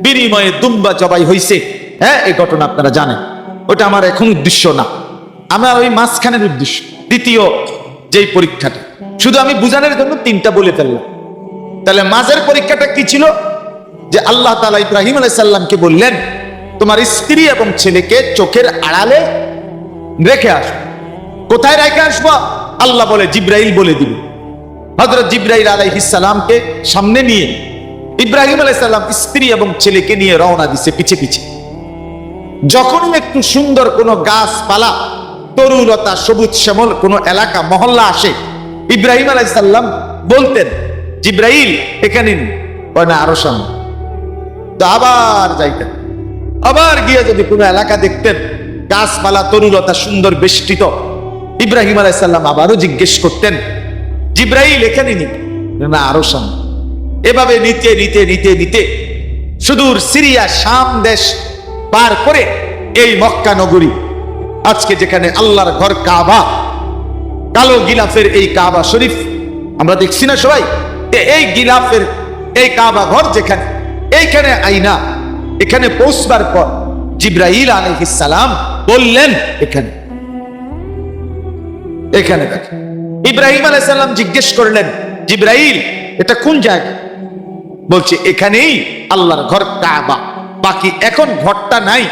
বিনিময়ে দুম্বা জবাই হয়েছে। হ্যাঁ, এই ঘটনা আপনারা জানেন। ওটা আমার এখন উদ্দেশ্য না, আমার ওই মাঝখানের উদ্দেশ্য, দ্বিতীয় যেই পরীক্ষাটা, শুধু আমি বুঝানোর জন্য 3টা বলে ফেললাম। তাহলে মাঝের পরীক্ষাটা কি ছিল? যে আল্লাহ তাআলা ইব্রাহিম আলাইহিস সালামকে বললেন তোমার স্ত্রী এবং ছেলেকে চোখের আড়ালে রেখে আসো। কোথায় রেখে আসবো? আল্লাহ বলে জিব্রাইল বলে দিবে। হযরত জিব্রাইল আলাইহিস সালামকে সামনে নিয়ে ইব্রাহিম আলাইহিস সালাম স্ত্রী এবং ছেলেকে নিয়ে রওনা দিছে পিছে পিছে। যখন একটু সুন্দর কোনো গাছপালা, তরুলতা, সবুজ শ্যামল কোনো এলাকা মহল্লা আসে, ইব্রাহিম আলাইহিস সালাম বলতেন জিব্রাইল এখানে না, আরো সামনে। তো আবার যাইতেন, আবার গিয়ে যদি কোনো এলাকা দেখতেন গাছপালা, তরুলতা, সুন্দর বেষ্টিত, ইব্রাহিম আলাইহিস সালাম আবারও জিজ্ঞেস করতেন জিব্রাইল এখানে না, আরো সামনে। এভাবে নিতে নিতে নিতে নিতে সুদূর সিরিয়া শাম দেশ পার করে এই মক্কা নগরী, আজকে যেখানে আল্লাহর ঘর কাবা, কালো গিলাফের এই কাবা শরীফ আমরা দেখছি না সবাই, এই গিলাফের এই কাবা ঘর যেখানে, এইখানে আইনা এখানে পৌঁছবার পর জিব্রাইল আলাইহিস সালাম বললেন এখানে, এখানে দেখেন। ইব্রাহিম আলাইহিস সালাম জিজ্ঞেস করলেন জিব্রাইল এটা কোন জায়গা? বলছে এখানেই আল্লাহর ঘর কাবা। বাকি এখন ঘরটা নাই,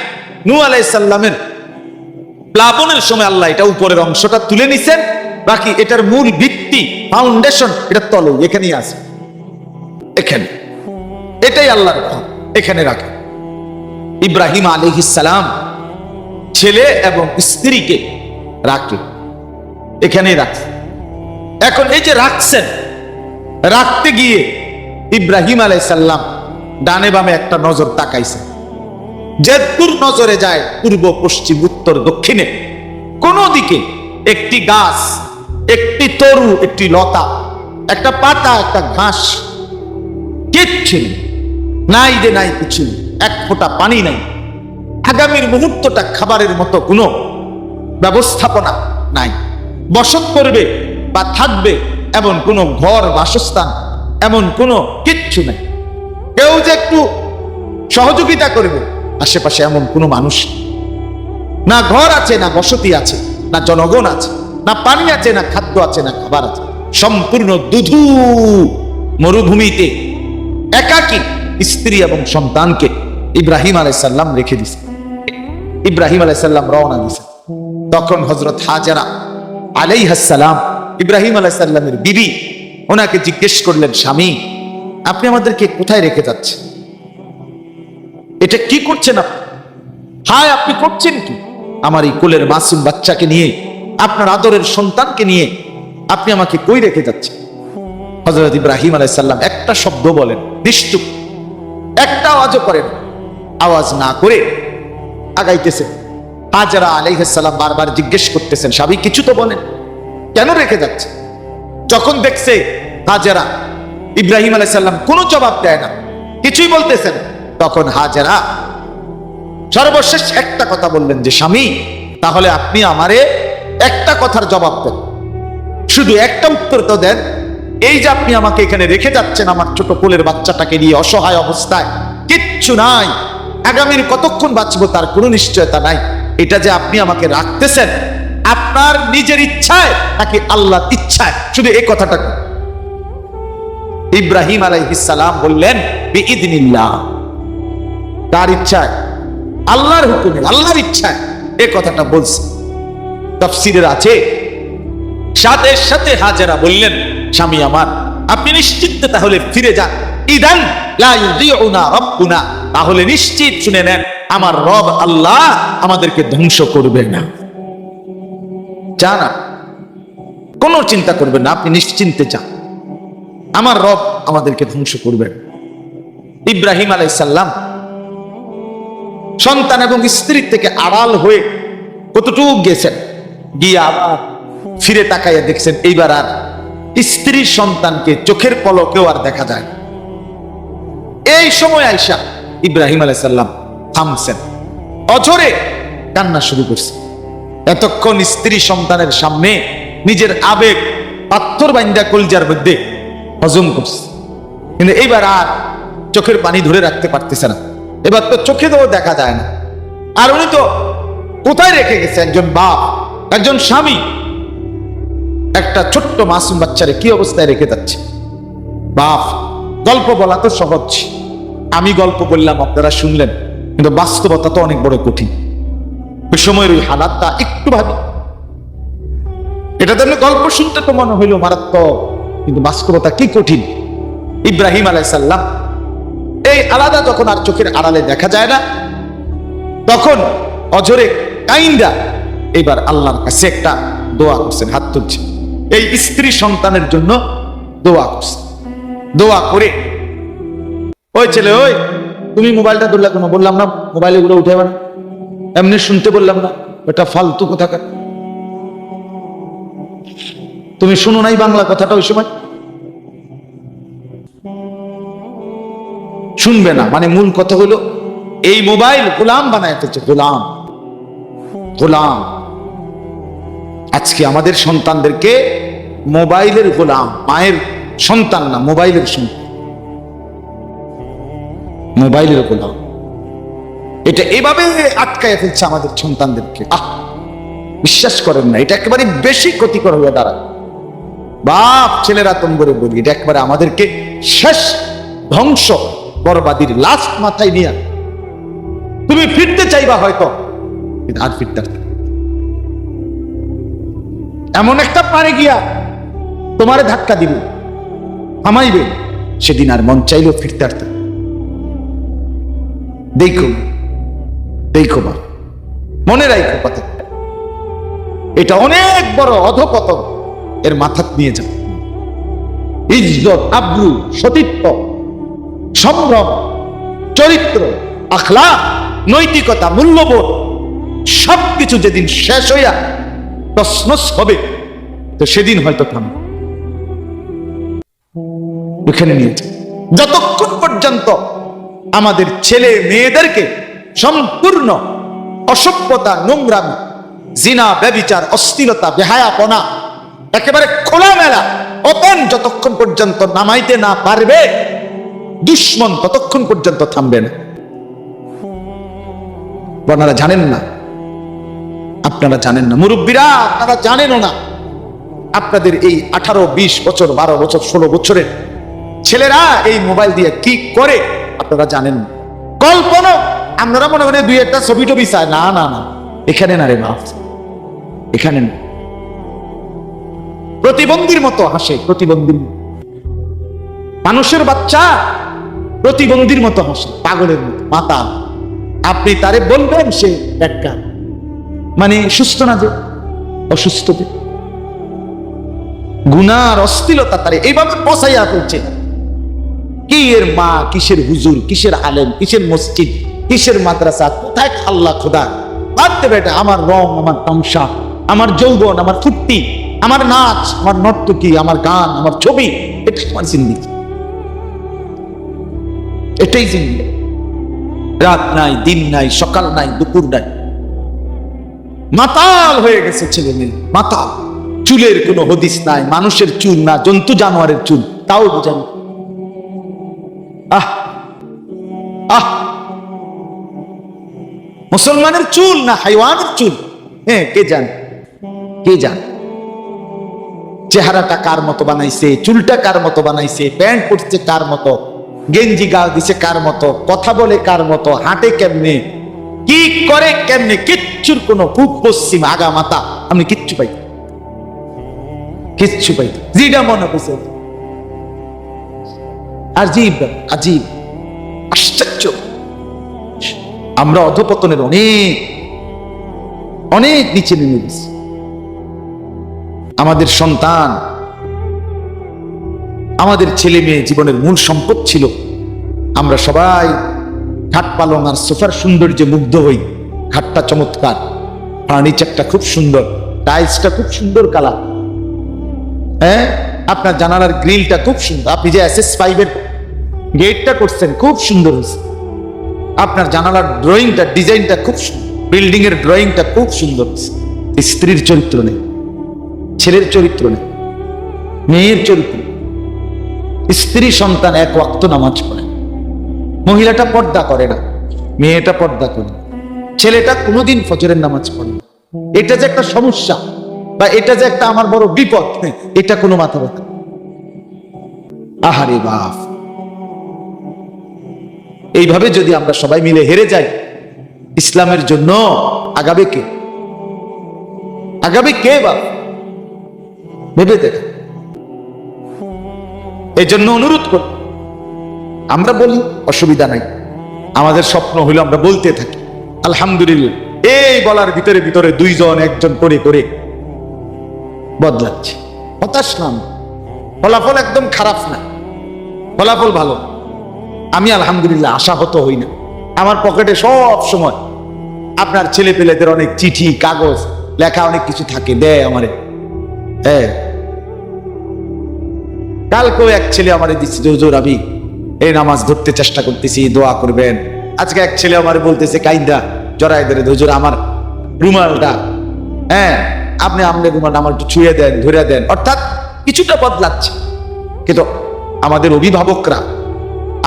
নূহ আলাইহিস সালামের প্লাবনের সময় আল্লাহ এটা উপরের অংশটা তুলে নিছেন, বাকি এটার মূল ভিত্তি, ফাউন্ডেশন এটা তলে, এখানেই আছে, এখানে, এটাই আল্লাহর ঘর, এখানে রাখে। ইব্রাহিম আলাইহিস সালাম ছেলে এবং স্ত্রীকে রাখে, এখানেই রাখে। এখন এই যে রাখছেন, রাখতে গিয়ে ইব্রাহিম আলাইহিস সালাম ডানে বামে একটা নজর তাকাইছে, যে দূর নজরে যায় পূর্ব পশ্চিম উত্তর দক্ষিণে কোন দিকে একটি গাছ, একটি তরু, একটি লতা, একটা পাতা, একটা ঘাস, কিচ্ছু নেই, নাই যে নাই কিছু, এক ফোঁটা পানি নাই, আগামীর মুহূর্তটা খাবারের মতো কোনো ব্যবস্থাপনা নাই, বসত করবে বা থাকবে এমন কোনো ঘর, বাসস্থান এমন কোনো কিচ্ছু নেই, কেউ যে একটু সহযোগিতা করবে আশেপাশে এমন কোনো মানুষ না, ঘর আছে না বসতি আছে, না জনগণ আছে, না পানি আছে, না খাদ্য আছে, না খাবার আছে, সম্পূর্ণ দুধু মরুভূমিতে একাকী স্ত্রী এবং সন্তানকে ইব্রাহিম আলাইহিস সালাম রেখে দিছে। ইব্রাহিম আলাইহিস সালাম রওনা দিছে। তখন হযরত হাজেরা আলাইহিস সালাম, ইব্রাহিম আলাইহিস সালামের বিবি, ওনাকে জিজ্ঞেস করলেন স্বামী আপনি আমাদেরকে কোথায় রেখে যাচ্ছেন? এটা কি করছেন আপনি? হায় আপনি করছেন কি? আমার এই কোলের মাসুম বাচ্চাকে নিয়ে, আপনার আদরের সন্তানকে নিয়ে আপনি আমাকে কই রেখে যাচ্ছেন? হযরত ইব্রাহিম আলাইহিস সালাম একটা শব্দ বলেন, নিশ্চুপ, একটা আওয়াজও করেন, আওয়াজ না করে আগাইতেছেন। হাজেরা আলাইহিস সালাম বারবার জিজ্ঞেস করতেছেন স্বামী কিছু তো বলেন, কেন রেখে যাচ্ছে? যখন দেখছে হাজেরা ইব্রাহিম আলাইহিস সালাম কোনো জবাব দেয় না, কিছুই বলতেছেন, তখন হাজেরা সর্বশেষ একটা কথা বললেন যে স্বামী তাহলে আপনি আমারে একটা কথার জবাব দেন, শুধু একটা উত্তর তো দেন, এই যে আপনি আমাকে এখানে রেখে যাচ্ছেন আমার ছোট কোলের বাচ্চাটাকে নিয়ে অসহায় অবস্থায়, কিচ্ছু নাই, আগামীর কতক্ষণ বাঁচবো তার কোনো নিশ্চয়তা নাই, এটা যে আপনি আমাকে রাখতেছেন আপনার নিজের ইচ্ছায় নাকি আল্লাহর ইচ্ছায়, শুধু এই কথাটা। ইব্রাহিম আলাইহিস সালাম বললেন বিইذنিল্লাহ, তার ইচ্ছায়, আল্লাহর হুকুমে, আল্লাহর ইচ্ছায় এই কথাটা বলছে। তাফসীরের আছে সাথে সাথে হাজেরা বললেন, স্বামী আমার আপনি নিশ্চিন্তে তাহলে ফিরে যান। ইদান লা ইউযিউনা রাব্বুনা, তাহলে নিশ্চিত শুনে নেন আমার রব আল্লাহ আমাদেরকে ধ্বংস করবে না। জানা কোনো চিন্তা করবেন না, আপনি নিশ্চিন্তে যান, আমার রব আমাদেরকে ধ্বংস করবেন। ইব্রাহিম আলাইহিস সালাম সন্তান এবং স্ত্রীর থেকে আড়াল হয়ে কতটুকু গেছেন, গিয়ে আবার ফিরে তাকাইয়া দেখছেন এইবার আর স্ত্রীর সন্তানকে চোখের পলকেও আর দেখা যায়। এই সময় আয়েশা ইব্রাহিম আলাইহিস সালাম থামছেন, অঝরে কান্না শুরু করছে। এতক্ষণ স্ত্রী সন্তানের সামনে নিজের আবেগ পাথর বাইন্দা কলজার মধ্যে হজম করছে, কিন্তু এইবার আর চোখের পানি ধরে রাখতে পারতেছে না। এবার তো চোখে তো দেখা যায় না, আর উনি তো কোথায় রেখে গেছে একজন বাপ, একজন স্বামী, একটা ছোট্ট মাসুম বাচ্চারে কি অবস্থায় রেখে যাচ্ছে। বাপ, গল্প বলা তো সহজ, আমি গল্প বললাম আপনারা শুনলেন, কিন্তু বাস্তবতা তো অনেক বড় কঠিন। ওই সময়ের ওই হালাতটা একটু ভাবি, এটা তো গল্প শুনতে তো মনে হইল মারাত্মক, কিন্তু বাস্তবতা কি কঠিন। ইব্রাহিম আলাইহিস সালাম এই আলাদা যখন আর চোখের আড়ালে দেখা যায় না, তখন অঝরে কাইন্দা এবার আল্লাহর কাছে একটা দোয়া করছেন, হাত তুলছেন, এই স্ত্রী সন্তানের জন্য দোয়া করছেন। দোয়া করে, ওই ছেলে, ওই তুমি মোবাইলটা ধরলা কেন? বললাম না মোবাইল এগুলো উঠে না, এমনি শুনতে বললাম না, এটা ফালতু কোথাকার। তুমি শুনো নাই বাংলা কথাটা ওই সময়? শুনবে না মানে মূল কথা হলো এই মোবাইল গোলাম বানায় ফেলছে, গোলাম, গোলাম। আজকে আমাদের সন্তানদেরকে মোবাইলের গোলাম, মায়ের সন্তান না, মোবাইলের সন্তান, মোবাইলের গোলাম। এটা এভাবে আটকায় ফেলছে আমাদের সন্তানদেরকে। বিশ্বাস করেন না, এটা একেবারে বেশি ক্ষতিকর হয়ে দাঁড়ায়। বাপ ছেলেরা তোমরা বলি, এটা একবারে আমাদেরকে শেষ ধ্বংস বরবাদির লাস্ট মাথায় নিয়ে তুমি ফিরতে চাইবা হয়তো, কিন্তু আর ফিরতে এমন একটা পারে গিয়া তোমারে ধাক্কা দিবে, থামাইবে, সেদিন আর মন চাইলেও ফিরতে আসতে। দেখো দেখো বা মনে রাখো কথা, এটা অনেক বড় অধপতন, এর মাথা নিয়ে যাও। ইজ্জত, আব্রু, সতীত্ব, সম্ভ্রম, চরিত্র, আখলাক, নৈতিকতা, মূল্যবোধ সবকিছু যেদিন শেষ হইয়া তছনছ হবে, তো সেদিন হয়তো থামবে। এখানে নিয়ে যাও। যতক্ষণ পর্যন্ত আমাদের ছেলে মেয়েদেরকে সম্পূর্ণ অসভ্যতা, নোংরামি, জিনা, ব্যভিচার, অশ্লীলতা, বেহায়াপনা একেবারে খোলামেলা ওপেন যতক্ষণ পর্যন্ত নামাইতে না পারবে, দুশ্মন ততক্ষণ পর্যন্ত থামবে না। আপনারা জানেন না, আপনারা জানেন না, মুরব্বীরা আপনারা জানেনও না, আপনাদের এই 18, 20 বছর, 12 বছর, 16 বছরের ছেলেরা এই মোবাইল দিয়ে কি করে আপনারা জানেন না। কল্পনা আপনারা মনে মনে দুই একটা ছবি টবি চায়, না না না, এখানে না রে বাপ, এখানে না। প্রতিবন্ধীর মতো হাসে, প্রতিবন্ধীর মানুষের বাচ্চা প্রতিবন্ধীর মতো হাসে, পাগলের মতো মাথা। আপনি তারে বলবেন সে ব্যাখ্যা, মানে সুস্থ না, যে অসুস্থ, যে গুনার অশ্লীলতা তারে এইভাবে পচাইয়া ফেলছে। কি এর মা, কিসের হুজুর, কিসের আলেম, কিসের মসজিদ, কিসের মাদ্রাসা, কোথায় আল্লাহ খোদা? বাদ দেবে এটা। আমার রং, আমার তামসা, আমার যৌবন, আমার ফুর্তি, আমার নাচ, আমার নর্তকী, আমার গান, আমার ছবি, এটা আমার জিন্দেগি, এটাই জিন্দেগি। রাত নাই, দিন নাই, সকাল নাই, দুপুর নাই, মাতাল হয়ে গেছে ছেলে মেয়ে, মাতাল। চুলের কোনো হদিস নাই, মানুষের চুল না, জন্তু জানোয়ারের চুল, তাও বোঝানো। আহ আহ মুসলমানের চুল না হাইওয়ানের চুল? হ্যাঁ, কে জানে, কে জানে। চেহারাটা কার মতো বানাইছে, চুলটা কার মতো বানাইছে, প্যান্ট পরছে কার মতো, গেঞ্জি গা দিছে কার মতো, কথা বলে কার মতো, হাঁটে কেমনে, কি করে কেমনে, কিচ্ছুর কোনো পূব পশ্চিম আগা মাথা আমি কিচ্ছু পাই, কিচ্ছু পাই, যেটা মনে করছে। আজীব, আজীব, আশ্চর্য। আমরা অধপতনের অনেক অনেক নিচে নেমে গেছি। আমাদের সন্তান, আমাদের ছেলে মেয়ে জীবনের মূল সম্পদ ছিল। আমরা সবাই খাট পালং আর সোফার সৌন্দর্যে মুগ্ধ হই। খাটটা চমৎকার, ফার্নিচারটা খুব সুন্দর, টাইলসটা খুব সুন্দর কালার, হ্যাঁ, আপনার জানালার গ্রিলটা খুব সুন্দর, আপনি যে SS5 এর গেটটা করছেন খুব সুন্দর হয়েছে, আপনার জানালার ড্রয়িংটা, ডিজাইনটা খুব সুন্দর, বিল্ডিং এর ড্রয়িংটা খুব সুন্দর হয়েছে। স্ত্রীর চরিত্র নেই, ছেলের চরিত্র নেই, মেয়ের চরিত্র। স্ত্রী সন্তান এক ওয়াক্ত নামাজ পড়ে, মহিলাটা পর্দা করে না, মেয়েটা পর্দা করে, ছেলেটা কোনোদিন ফজরের নামাজ পড়ে না। এটা যে একটা সমস্যা বা এটা যে একটা আমার বড় বিপদ, এটা কোনো মাথা ব্যথা। আহারে বাপ, এইভাবে যদি আমরা সবাই মিলে হেরে যাই, ইসলামের জন্য আগাবে কে? আগাবে কে বাপ? ভেবে দেখ। এই জন্য অনুরোধ করি, আমরা বলি অসুবিধা নাই, আমাদের স্বপ্ন হইলো আমরা বলতে থাকি আলহামদুলিল্লাহ। এই বলার ভিতরে ভিতরে দুইজন একজন করে করে বদলাচ্ছে। হতাশ নাম, ফলাফল একদম খারাপ না, ফলাফল ভালো। আমি আলহামদুলিল্লাহ আশাহত হই না। আমার পকেটে সব সময় আপনার ছেলে পেলেদের অনেক চিঠি, কাগজ, লেখা অনেক কিছু থাকে, দেয় আমারে। হ্যাঁ, কালকেও এক ছেলে আমারে দিচ্ছে, হুজুর আমি এই নামাজ ধরতে চেষ্টা করতেছি, দোয়া করবেন। আজকে এক ছেলে আমারে বলতেছে কাইন্দা জড়াই ধরে, হুজুর আমার রুমালটা, হ্যাঁ আপনি আমাদের রুমালটা আমার একটু ছুঁয়ে দেন, ধরে দেন। অর্থাৎ কিছুটা বদলাচ্ছে, কিন্তু আমাদের অভিভাবকরা,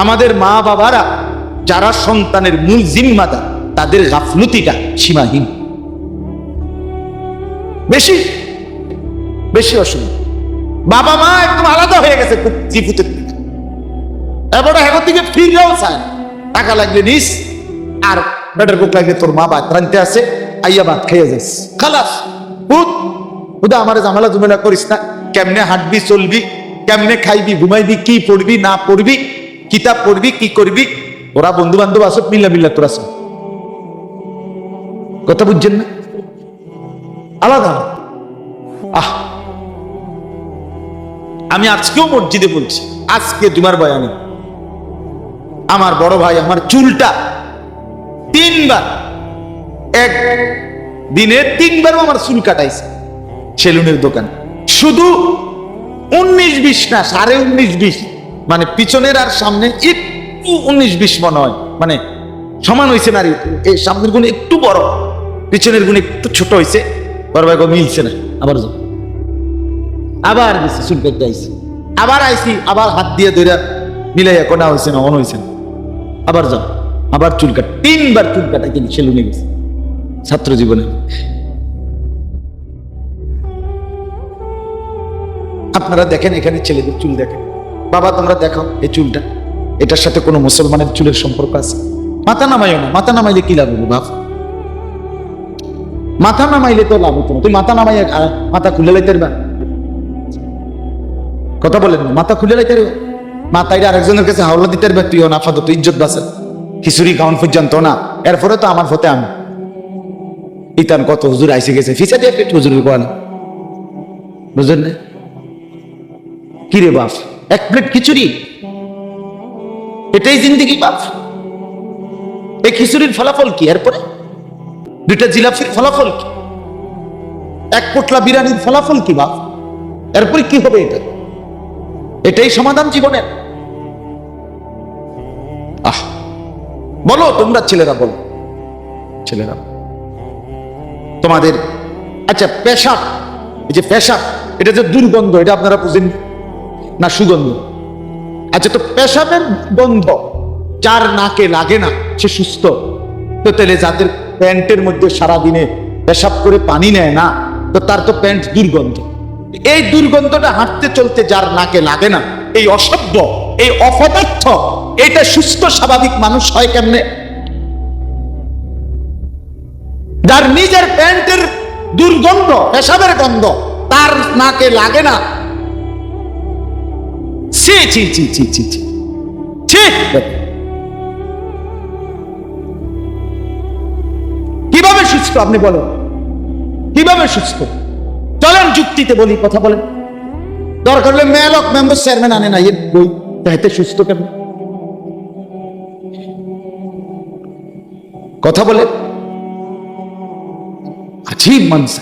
আমাদের মা বাবারা যারা সন্তানের মূল জিম্মাদার, তাদের গাফলতিটা সীমাহীন। বেশি বেশি অসুবিধা। বাবা মা একদম আলাদা হয়ে গেছে জীবুতের থেকে, এবার এখন থেকে ফিরলেও চায়, টাকা লাগলে নিস, আর বেটার বুক লাগলে তোর মা ভাত রানতে আছে, আইয়া ভাত খাইয়া যাস, খালাস। বুধ আমার জামালা জুমেলা করিস না, কেমনে হাঁটবি, চলবি, কেমনে খাইবি, ঘুমাইবি, কি পড়বি না পড়বি, কিতাব পড়বি, কি করবি, ওরা বন্ধু বান্ধব আসো, মিল্লা মিল্লা তোরা সব কথা বুঝছেন না, আলাদা। আহ, আমি আজকেও মসজিদে বলছি, আজকে জুমার বয়ানে আমার বড় ভাই আমার চুলটা 3 বার, এক দিনে 3 বার আমার চুল কাটাইছে সেলুনের দোকান। শুধু 19-20 না, 19.5-20, মানে পিছনের আর সামনে একটু 19-20 মনে হয়, মানে সমান হয়েছে না। এই সামনের গুণ একটু বড়, পিছনের গুণ একটু ছোট হয়েছে। বড় ভাই মিলছে না, আবার যাও, আবার গেছি চুল কাটতে আইছি, আবার আইছি, আবার হাত দিয়ে ধরে মিলাইয়া কোনা হয়েছে না, অন হয়েছে না, আবার যাও, আবার চুল কাট। 3 বার চুল কাটা কিন্তু সেলুনে গেছে ছাত্র জীবনে। আপনারা দেখেন এখানে ছেলেদের চুল দেখেন, বাবা তোমরা দেখো এই চুলটা, এটার সাথে কোনো মুসলমানের চুলের সম্পর্ক আছে? মাথা নামাইও না, মাথা নামাইলে কি লাভ হবে বাপ? মাথা নামাইলে তো লাভ হতো না। তুই মাথা নামাইয়া মাথা খুলে লাইতে পারবা? কথা বলেন না, মাথা খুলে লাইতে পারবে? মাথায় আরেকজনের কাছে হাওলা দিতে পারবে? তুইও না ফাদো, তুই ইজ্জত বাঁচে, খিচুড়ি খাওয়ান পর্যন্ত না। এরপরে তো আমার ফতে আমি ইতান কত হুজুর আইসে গেছে, ফিসা দিয়ে একটু হুজুরের কোয়ান, বুঝলেন না? কি রে বাপ, 1 প্লেট খিচুড়ি, এটাই জিন্দিগি বাপ? এই খিচুড়ির ফলাফল কি? এরপরে 2টা জিলাপির ফলাফল কি? 1 পোটলা বিরিয়ানির ফলাফল কি বাপ? এরপরে কি হবে? এটাই সমাধান জীবনের? আহ, বলো তোমরা ছেলেরা, বলো ছেলেরা, তোমাদের আচ্ছা পেশাব, এই যে পেশাব, এটা যে দুর্গন্ধ, এটা আপনারা বুঝেন না সুগন্ধ? আচ্ছা, তো পেশাবের গন্ধ যার নাকে লাগে না সে সুস্থ। তো তাহলে যাদের প্যান্টের মধ্যে সারাদিনে পেশাব করে পানি নেয় না, তো তার তো প্যান্ট দুর্গন্ধ। এই দুর্গন্ধটা হাঁটতে চলতে যার নাকে লাগে না, এই অসভ্য, এই অপদার্থ, এটা সুস্থ স্বাভাবিক মানুষ হয় কেমনে? যার নিজের প্যান্টের দুর্গন্ধ, পেশাবের গন্ধ তার নাকে লাগে না, ছি ছি ছি ছি ছি ছি ছি। কিভাবে সুস্থ আপনি বলেন? কিভাবে সুস্থ? চলেন যুক্তিতে বলি, কথা বলেন। দরকার হলে মেলক মেম্বার চেয়ারম্যান আনে না, এর বই তাইতে সুস্থ কেমন? কথা বলে। আজীব মানুষ।